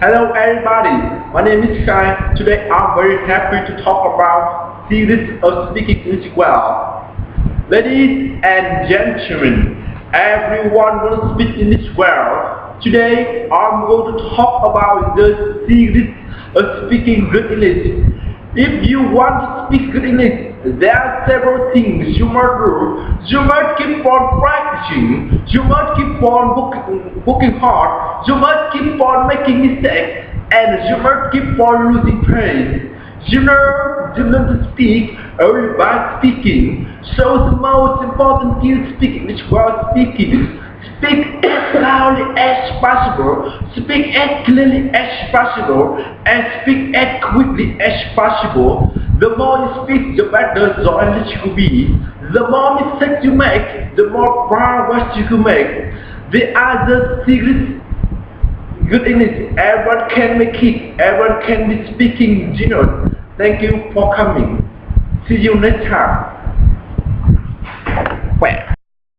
Hello everybody, my name is Shai. Today I'm very happy to talk about series of speaking English well. Ladies and gentlemen, everyone wants to speak English well. Today I'm going to talk about the series of speaking good English. If you want to speak good English, there are several things you must do. You must keep on practicing. You must keep on working hard. You must keep on making mistakes. And you must keep on losing pain. You learn to speak only by speaking. So the most important skill to speak English while speaking. Speak as loudly as possible, speak as clearly as possible, and speak as quickly as possible. The more you speak, the better your English will be. The more mistakes you make, the more progress you can make. The other secret good English, everyone can make it, everyone can be speaking genius. Thank you for coming. See you next time. Well.